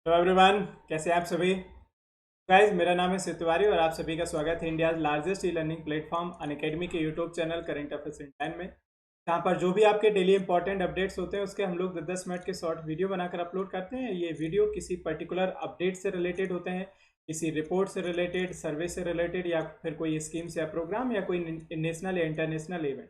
Hello everyone, कैसे हैं आप सभी। गाइस, मेरा नाम है शिव तिवारी और आप सभी का स्वागत है India largest e learning platform Unacademy के YouTube channel current affairs in 10 में, जहाँ पर जो भी आपके डेली इंपॉर्टेंट अपडेट्स होते हैं उसके हम लोग 10 मिनट के शॉर्ट वीडियो बनाकर अपलोड करते हैं। ये वीडियो किसी पर्टिकुलर अपडेट से रिलेटेड होते हैं, किसी रिपोर्ट से रिलेटेड, सर्वे से रिलेटेड, या फिर कोई स्कीम्स या प्रोग्राम या कोई नेशनल या इंटरनेशनल इवेंट।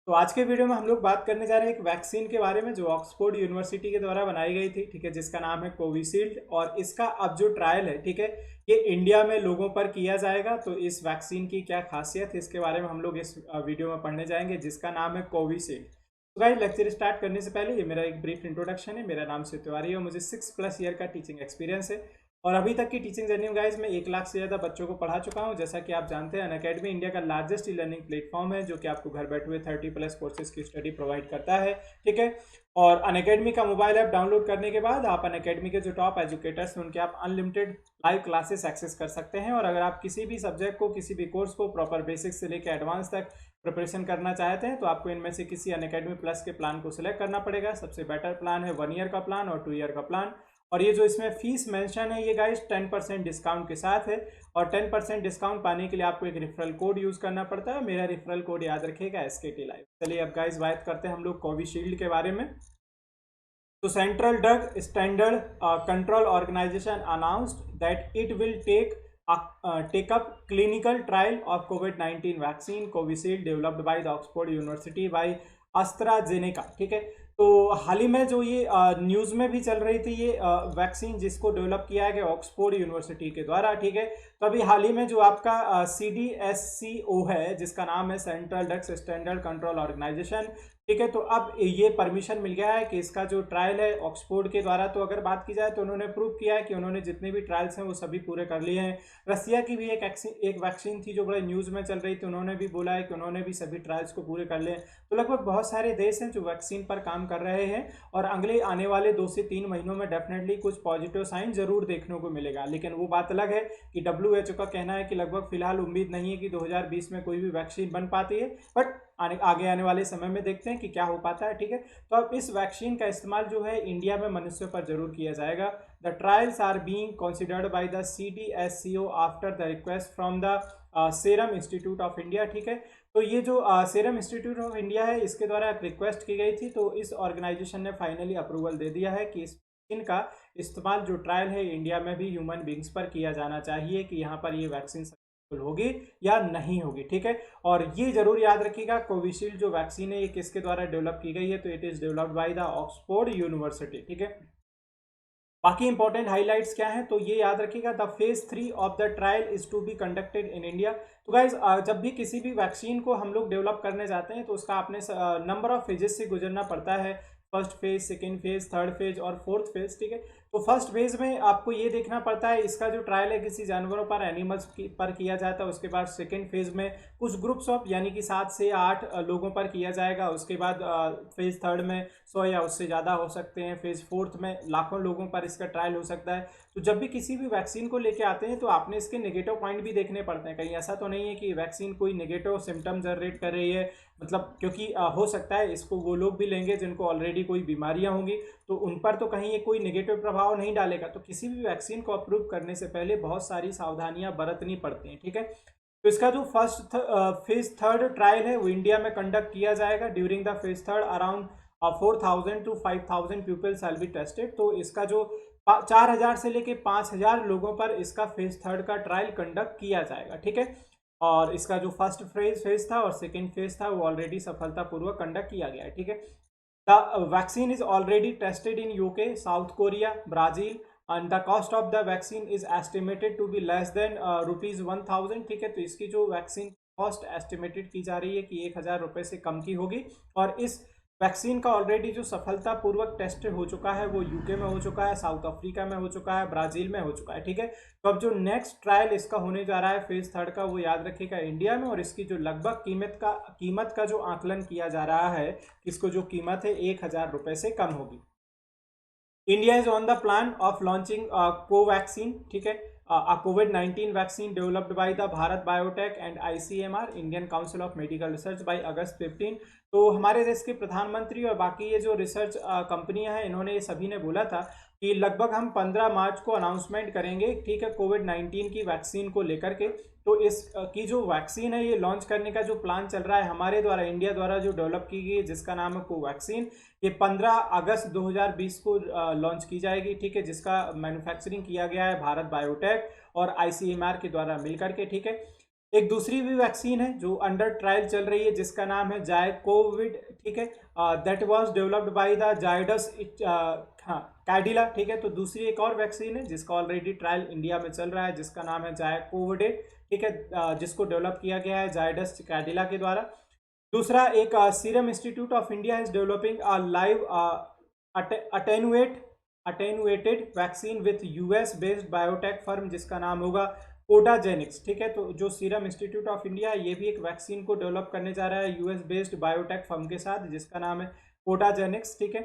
तो आज के वीडियो में हम लोग बात करने जा रहे हैं एक वैक्सीन के बारे में जो ऑक्सफोर्ड यूनिवर्सिटी के द्वारा बनाई गई थी, ठीक है, जिसका नाम है कोविशील्ड। और इसका अब जो ट्रायल है, ठीक है, ये इंडिया में लोगों पर किया जाएगा। तो इस वैक्सीन की क्या खासियत है, इसके बारे में हम लोग इस वीडियो में पढ़ने जाएंगे, जिसका नाम है कोविशील्ड। तो गाइस, लेक्चर स्टार्ट करने से पहले ये मेरा एक ब्रीफ इंट्रोडक्शन है। मेरा नाम शिव तिवारी है और मुझे 6+ ईयर का टीचिंग एक्सपीरियंस है। और अभी तक की टीचिंग जर्नी में गाइस मैं 1 लाख से ज़्यादा बच्चों को पढ़ा चुका हूं। जैसा कि आप जानते हैं, अनअकैडमी इंडिया का लार्जेस्ट ई लर्निंग प्लेटफॉर्म है, जो कि आपको घर बैठे हुए 30+ कोर्सेज की स्टडी प्रोवाइड करता है, ठीक है। और अनअकैडमी का मोबाइल ऐप डाउनलोड करने के बाद आप अनअकैडमी के जो टॉप एजुकेटर्स हैं उनके आप अनलिमिटेड लाइव क्लासेस एक्सेस कर सकते हैं। और अगर आप किसी भी सब्जेक्ट को, किसी भी कोर्स को प्रॉपर बेसिक्स से लेकर एडवांस तक प्रिपरेशन करना चाहते हैं, तो आपको इनमें से किसी अनअकैडमी प्लस के प्लान को सिलेक्ट करना पड़ेगा। सबसे बेटर प्लान है 1 ईयर का प्लान और 2 ईयर का प्लान। और ये जो इसमें फीस मेंशन है, ये गाइस 10% डिस्काउंट के साथ है। और 10% डिस्काउंट पाने के लिए आपको एक रेफरल कोड यूज करना पड़ता है। मेरा रेफरल कोड याद रखिएगा, SKT लाइव। चलिए अब गाइस बात करते हैं हम लोग कोविशील्ड के बारे में। तो Central Drug Standard Control Organisation announced that it will take up clinical trial of कोविड-19 vaccine Covishield developed by the Oxford University by AstraZeneca, ठीक है। तो हाल ही में जो ये न्यूज़ में भी चल रही थी, ये वैक्सीन जिसको डेवलप किया गया ऑक्सफोर्ड यूनिवर्सिटी के द्वारा, ठीक है। तो अभी हाल ही में जो आपका CDSCO है, जिसका नाम है Central Drugs Standard Control Organisation, ठीक है, तो अब ये परमिशन मिल गया है कि इसका जो ट्रायल है ऑक्सफोर्ड के द्वारा, तो अगर बात की जाए तो उन्होंने प्रूव किया है कि उन्होंने जितने भी ट्रायल्स हैं वो सभी पूरे कर लिए हैं। रसिया की भी एक वैक्सीन थी जो बड़े न्यूज़ में चल रही थी, उन्होंने भी बोला है कि उन्होंने भी सभी ट्रायल्स को पूरे कर लिए। तो लगभग बहुत सारे देश हैं जो वैक्सीन पर काम कर रहे हैं और अगले आने वाले 2 से 3 महीनों में डेफिनेटली कुछ पॉजिटिव साइन जरूर देखने को मिलेगा। लेकिन वो बात अलग है कि WHO का कहना है कि लगभग फिलहाल उम्मीद नहीं है कि 2020 में कोई भी वैक्सीन बन पाती है, बट आगे आने वाले समय में देखते हैं कि क्या हो पाता है, ठीक है। तो अब इस वैक्सीन का इस्तेमाल जो है इंडिया में मनुष्यों पर जरूर किया जाएगा। The trials are being considered by the CDSCO after the request from the Serum Institute of India, ठीक है। तो ये जो सीरम इंस्टीट्यूट ऑफ इंडिया है, इसके द्वारा एक रिक्वेस्ट की गई थी, तो इस ऑर्गेनाइजेशन ने फाइनली अप्रूवल दे दिया है कि इस इनका इस्तेमाल जो ट्रायल है इंडिया में भी ह्यूमन बींग्स पर किया जाना चाहिए, कि यहाँ पर ये वैक्सीन होगी या नहीं होगी, ठीक है। और ये जरूर याद रखिएगा, कोविशील्ड जो वैक्सीन है ये किसके द्वारा डेवलप की गई है, तो it is developed by the Oxford university, ठीक है। बाकी इंपॉर्टेंट हाइलाइट्स क्या हैं, तो ये याद रखिएगा, the phase 3 of the trial is to be conducted in India. तो गाइज, जब भी किसी भी वैक्सीन को हम लोग डेवलप करने जाते हैं तो उसका अपने नंबर ऑफ फेजेस से गुजरना पड़ता है। First phase, second phase, third phase और फोर्थ फेज, ठीक है। तो फर्स्ट फेज में आपको ये देखना पड़ता है इसका जो ट्रायल है किसी जानवरों पर, एनिमल्स पर किया जाता है। उसके बाद सेकेंड फेज में कुछ ग्रुप्स ऑफ यानी कि 7 से 8 लोगों पर किया जाएगा। उसके बाद फेज थर्ड में 100 या उससे ज़्यादा हो सकते हैं। फेज फोर्थ में लाखों लोगों पर इसका ट्रायल हो सकता है। तो जब भी किसी भी वैक्सीन को लेके आते हैं तो आपने इसके नेगेटिव पॉइंट भी देखने पड़ते हैं। कहीं ऐसा तो नहीं है कि वैक्सीन कोई नेगेटिव सिम्टम जनरेट कर रही है, मतलब क्योंकि हो सकता है इसको वो लोग भी लेंगे जिनको ऑलरेडी कोई बीमारियां होंगी, तो उन पर तो कहीं ये कोई नेगेटिव प्रभाव नहीं डालेगा। तो किसी भी वैक्सीन को अप्रूव करने से पहले बहुत सारी सावधानियां बरतनी पड़ती हैं, ठीक है। तो इसका जो फेज थर्ड ट्रायल है वो इंडिया में कंडक्ट किया जाएगा। During the phase third around 4,000 to 5,000 peoples will be tested. तो इसका जो 4,000 से लेके 5,000 लोगों पर इसका फेज थर्ड का ट्रायल कंडक्ट किया जाएगा, ठीक है। और इसका जो फर्स्ट फेज था और सेकेंड फेज था वो ऑलरेडी सफलतापूर्वक कंडक्ट किया गया है, ठीक है। The vaccine is already tested in UK, South Korea, Brazil, and the cost of the vaccine is estimated to be less than ₹1,000, ठीक है। तो इसकी जो वैक्सीन कॉस्ट एस्टिमेटेड की जा रही है कि 1,000 रुपये से कम की होगी। और इस वैक्सीन का ऑलरेडी जो सफलतापूर्वक टेस्ट हो चुका है वो UK में हो चुका है, साउथ अफ्रीका में हो चुका है, ब्राजील में हो चुका है, ठीक है। तो अब जो नेक्स्ट ट्रायल इसका होने जा रहा है फेज थर्ड का, वो याद रखिएगा इंडिया में। और इसकी जो लगभग कीमत का जो आकलन किया जा रहा है, इसको जो कीमत है 1,000 रुपये से कम होगी। India is on the plan of launching Covaxin, ठीक है, COVID-19 vaccine developed by the Bharat Biotech and ICMR, Indian council of medical research, by August 15। तो हमारे देश के प्रधानमंत्री और बाकी ये जो रिसर्च कंपनियां हैं, इन्होंने ये सभी ने बोला था कि लगभग हम 15 मार्च को अनाउंसमेंट करेंगे, ठीक है, कोविड-19 की वैक्सीन को लेकर के। तो इस की जो वैक्सीन है, ये लॉन्च करने का जो प्लान चल रहा है हमारे द्वारा, इंडिया द्वारा जो डेवलप की गई है, जिसका नाम है कोवैक्सीन, ये 15 अगस्त 2020 को लॉन्च की जाएगी, ठीक है, जिसका मैन्युफैक्चरिंग किया गया है भारत बायोटेक और ICMR के द्वारा मिलकर के, ठीक है। एक दूसरी भी वैक्सीन है जो अंडर ट्रायल चल रही है, जिसका नाम है जायकोविड, ठीक है, that was developed by the Zydus Cadila, ठीक है। तो दूसरी एक और वैक्सीन है जिसका ऑलरेडी ट्रायल इंडिया में चल रहा है, जिसका नाम है जायकोविड, ठीक है, जिसको डेवलप किया गया है जायडस कैडिला के द्वारा। दूसरा एक serum Institute of India is developing a live attenuated vaccine with US based biotech firm, जिसका नाम होगा कोडाजेनिक्स, ठीक है। तो जो सीरम इंस्टीट्यूट ऑफ इंडिया है, ये भी एक वैक्सीन को डेवलप करने जा रहा है US बेस्ड बायोटेक फर्म के साथ, जिसका नाम है कोडाजेनिक्स, ठीक है।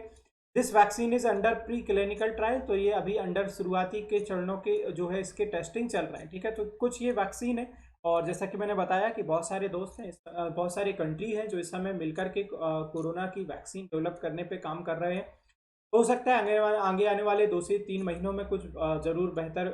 This vaccine is under pre clinical trial, तो ये अभी अंडर शुरुआती के चरणों के जो है इसके टेस्टिंग चल रहे हैं, ठीक है। तो कुछ ये वैक्सीन है, और जैसा कि मैंने बताया कि बहुत सारे दोस्त हैं, बहुत सारी कंट्री हैं जो इस समय मिलकर के कोरोना की वैक्सीन डेवलप करने पे काम कर रहे हैं। हो सकता है आगे आने वाले 2 से 3 महीनों में कुछ ज़रूर बेहतर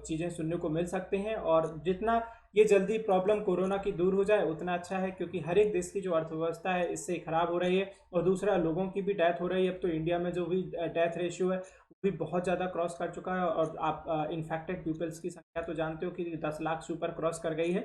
चीज़ें सुनने को मिल सकते हैं, और जितना ये जल्दी प्रॉब्लम कोरोना की दूर हो जाए उतना अच्छा है, क्योंकि हर एक देश की जो अर्थव्यवस्था है इससे ख़राब हो रही है, और दूसरा लोगों की भी डेथ हो रही है। अब तो इंडिया में जो भी डेथ रेशियो है वो भी बहुत ज़्यादा क्रॉस कर चुका है, और आप इन्फेक्टेड पीपल्स की संख्या तो जानते हो कि 10 लाख से ऊपर क्रॉस कर गई है,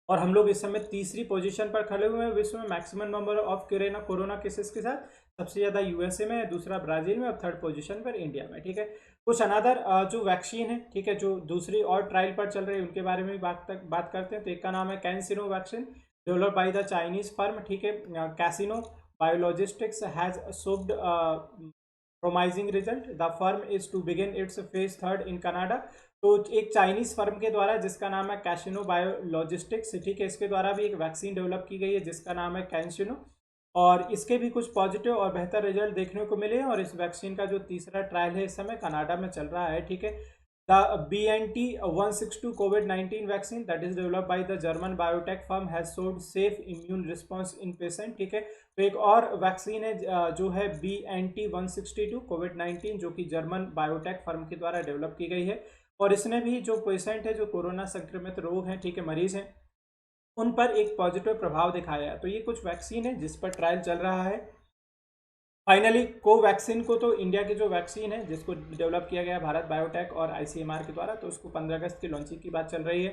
और हम लोग इस समय तीसरी पोजीशन पर खड़े हुए हैं विश्व में maximum number of corona cases के साथ। सबसे ज़्यादा USA में है, दूसरा ब्राज़ील में, और थर्ड पोजीशन पर इंडिया में, ठीक है। कुछ अनदर जो वैक्सीन है, ठीक है, जो दूसरी और ट्रायल पर चल रही है, उनके बारे में बात करते हैं। तो एक का नाम है CanSino vaccine, developed by the Chinese firm, ठीक है। CanSino Biologics has showed promising result. The firm is to begin its phase 3 in Canada. तो एक चाइनीज फर्म के द्वारा, जिसका नाम है कैसिनो बायोलॉजिस्टिक्स, ठीक है, इसके द्वारा भी एक वैक्सीन डेवलप की गई है जिसका नाम है कैंसिनो, और इसके भी कुछ पॉजिटिव और बेहतर रिजल्ट देखने को मिले हैं। और इस वैक्सीन का जो तीसरा ट्रायल है इस समय कनाडा में चल रहा है, ठीक है। The BNT162 COVID-19 vaccine that is developed by the German biotech firm has showed safe immune response in patient, ठीक है। तो एक और वैक्सीन है जो है BNT162 COVID-19, जो कि जर्मन बायोटेक फर्म के द्वारा डेवलप की गई है, और इसने भी जो पेशेंट है, जो कोरोना संक्रमित रोग हैं, ठीक है, मरीज हैं, उन पर एक पॉजिटिव प्रभाव दिखाया है। तो ये कुछ वैक्सीन है जिस पर ट्रायल चल रहा है। फाइनली कोवैक्सीन को, तो इंडिया की जो वैक्सीन है जिसको डेवलप किया गया भारत बायोटेक और ICMR के द्वारा, तो उसको 15 अगस्त की लॉन्चिंग की बात चल रही है।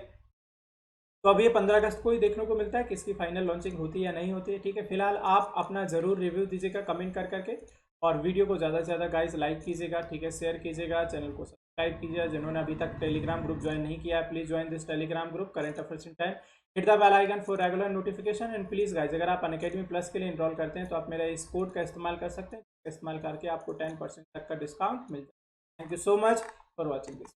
तो अब ये 15 अगस्त को ही देखने को मिलता है कि इसकी फाइनल लॉन्चिंग होती है या नहीं होती है, ठीक है। फिलहाल आप अपना ज़रूर रिव्यू दीजिएगा कमेंट कर करके, और वीडियो को ज़्यादा से ज़्यादा गाइस लाइक कीजिएगा, ठीक है, शेयर कीजिएगा, चैनल को सब्सक्राइब कीजिएगा। जिन्होंने अभी तक टेलीग्राम ग्रुप ज्वाइन नहीं किया है, please join this Telegram group current affairs in 10। Hit the bell icon for regular notification, and please guys, अगर आप अनअकैडमी प्लस के लिए इनरोल करते हैं तो आप मेरा इस कोड का इस्तेमाल कर सकते हैं, इस्तेमाल करके आपको 10% तक का डिस्काउंट मिल जाए। Thank you so much for watching this.